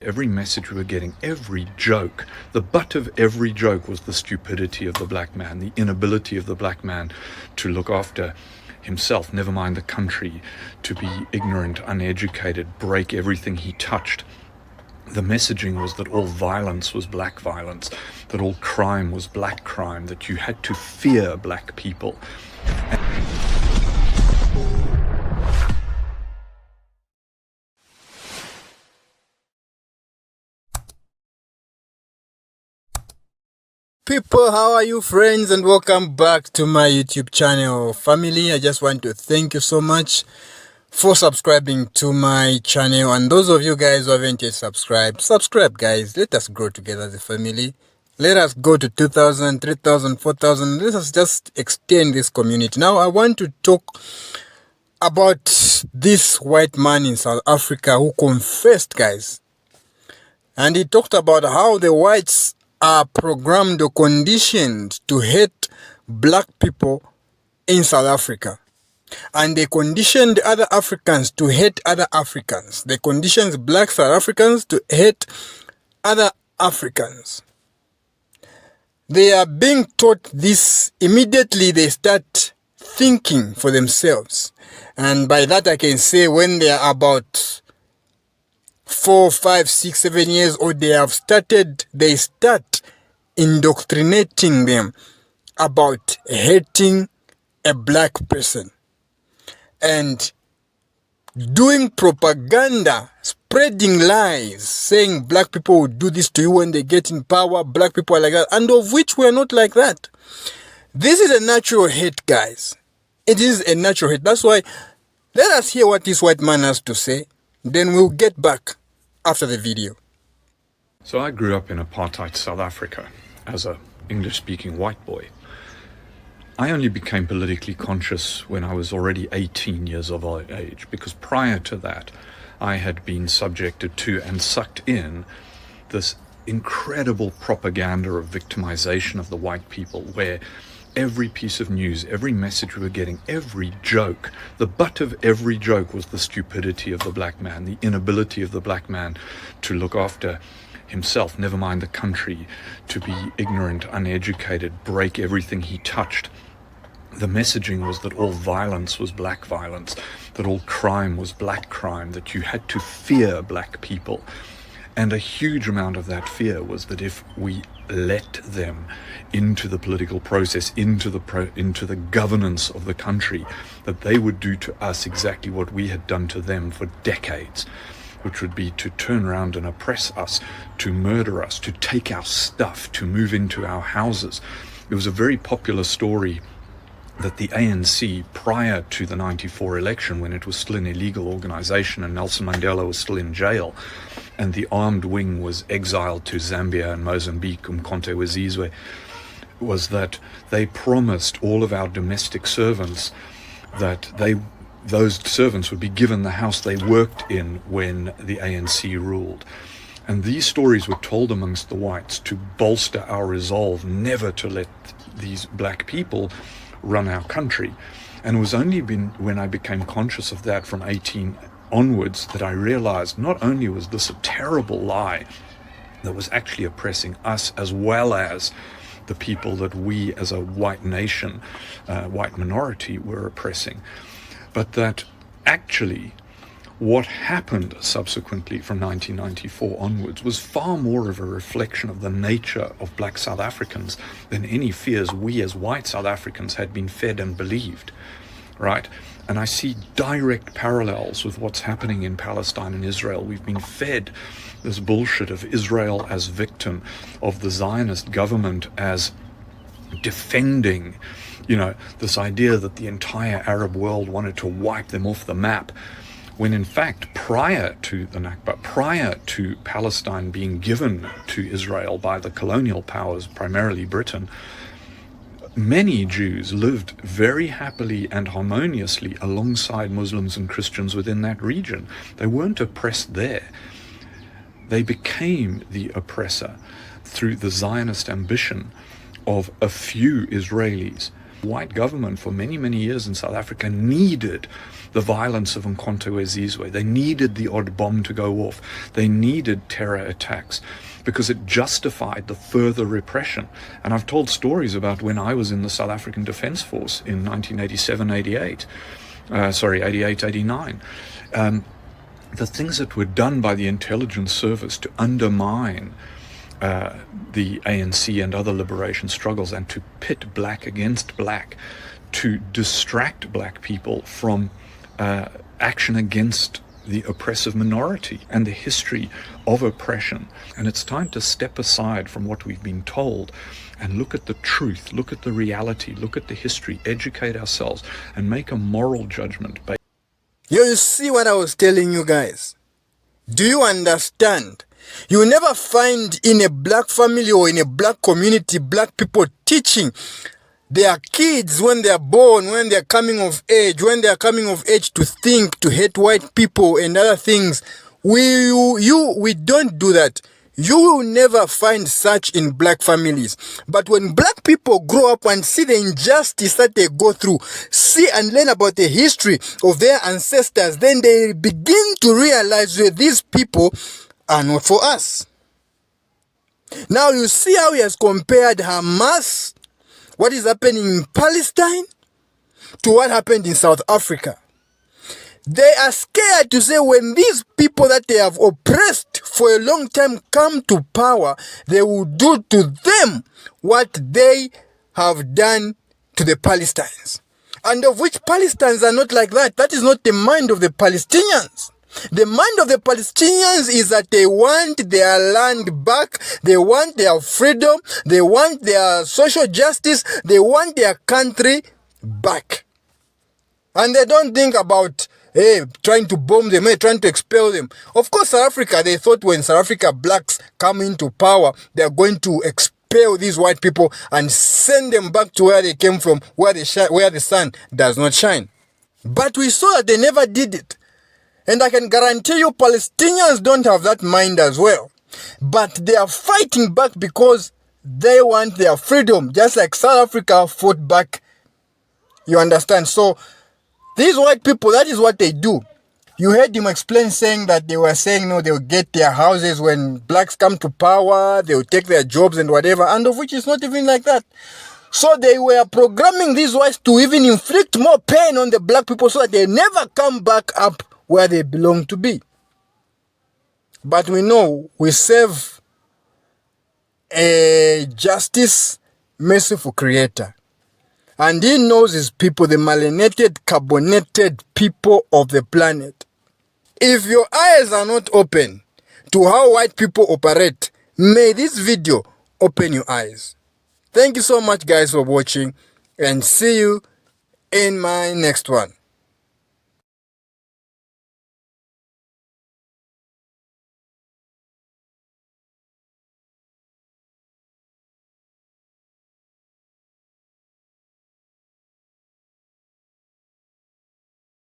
Every message we were getting, every joke, the butt of every joke was the stupidity of the black man, the inability of the black man to look after himself, never mind the country, to be ignorant, uneducated, break everything he touched. The messaging was that all violence was black violence, that all crime was black crime, that you had to fear black people. People, how are you, friends, and welcome back to my YouTube channel. Family, I just want to thank you so much for subscribing to my channel, and those of you guys who haven't yet subscribe guys. Let us grow together as a family. Let us go to 2,000, 3,000, 4,000. Let us just extend this community. Now I want to talk about this white man in South Africa who confessed, guys, and he talked about how the whites are programmed or conditioned to hate black people in South Africa. And they conditioned other Africans to hate other Africans. They conditioned black South Africans to hate other Africans. They are being taught this immediately. They start thinking for themselves. And by that I can say when they are about 4, 5, 6, 7 years old, they start indoctrinating them about hating a black person and doing propaganda, spreading lies, saying black people will do this to you when they get in power, black people are like that, and of which we are not like that. This is a natural hate, guys. It is a natural hate. That's why let us hear what this white man has to say, then we'll get back after the video. So I grew up in apartheid South Africa as a English-speaking white boy. I only became politically conscious when I was already 18 years of age, because prior to that I had been subjected to and sucked in this incredible propaganda of victimization of the white people, where every piece of news, every message we were getting, every joke, the butt of every joke was the stupidity of the black man, the inability of the black man to look after himself, never mind the country, to be ignorant, uneducated, break everything he touched. The messaging was that all violence was black violence, that all crime was black crime, that you had to fear black people. And a huge amount of that fear was that if we let them into the political process, into the governance of the country, that they would do to us exactly what we had done to them for decades, which would be to turn around and oppress us, to murder us, to take our stuff, to move into our houses. It was a very popular story that the ANC, prior to the 94 election, when it was still an illegal organization and Nelson Mandela was still in jail, and the armed wing was exiled to Zambia and Mozambique, Umkhonto we Sizwe, was that they promised all of our domestic servants that those servants would be given the house they worked in when the ANC ruled. And these stories were told amongst the whites to bolster our resolve never to let these black people run our country. And it was only when I became conscious of that from 18 onwards that I realized not only was this a terrible lie that was actually oppressing us as well as the people that we as a white nation, white minority, were oppressing, but that actually what happened subsequently from 1994 onwards was far more of a reflection of the nature of black South Africans than any fears we as white South Africans had been fed and believed, right? And I see direct parallels with what's happening in Palestine and Israel. We've been fed this bullshit of Israel as victim, of the Zionist government as defending, this idea that the entire Arab world wanted to wipe them off the map, when in fact, prior to the Nakba, prior to Palestine being given to Israel by the colonial powers, primarily Britain, many Jews lived very happily and harmoniously alongside Muslims and Christians within that region. They weren't oppressed there. They became the oppressor through the Zionist ambition of a few Israelis White government for many, many years in South Africa needed the violence of Umkhonto we Sizwe. They needed the odd bomb to go off. They needed terror attacks because it justified the further repression. And I've told stories about when I was in the South African Defence Force in 1987-88, 88-89. The things that were done by the intelligence service to undermine the ANC and other liberation struggles, and to pit black against black, to distract black people from action against the oppressive minority and the history of oppression. And it's time to step aside from what we've been told and look at the truth, look at the reality, look at the history, educate ourselves, and make a moral judgment. You see what I was telling you guys? Do you understand? You never find in a black family or in a black community black people teaching their kids when they are born, when they are coming of age, to think, to hate white people and other things. We don't do that. You will never find such in black families. But when black people grow up and see the injustice that they go through, see and learn about the history of their ancestors, then they begin to realize that these people are not for us. Now you see how he has compared Hamas, what is happening in Palestine, to what happened in South Africa. They are scared to say when these people that they have oppressed for a long time come to power, they will do to them what they have done to the Palestinians. And of which Palestinians are not like that. That is not the mind of the Palestinians. The mind of the Palestinians is that they want their land back, they want their freedom, they want their social justice, they want their country back. And they don't think about trying to bomb them, trying to expel them. Of course, South Africa, they thought when South Africa blacks come into power, they are going to expel these white people and send them back to where they came from, where the sun does not shine. But we saw that they never did it. And I can guarantee you Palestinians don't have that mind as well. But they are fighting back because they want their freedom, just like South Africa fought back. You understand? So these white people, that is what they do. You heard him explain saying that they were saying, no, they'll get their houses when blacks come to power, they'll take their jobs and whatever, and of which is not even like that. So they were programming these whites to even inflict more pain on the black people so that they never come back up where they belong to be. But we know we serve a justice, merciful creator. And he knows his people, the melanated, carbonated people of the planet. If your eyes are not open to how white people operate, may this video open your eyes. Thank you so much guys for watching, and see you in my next one.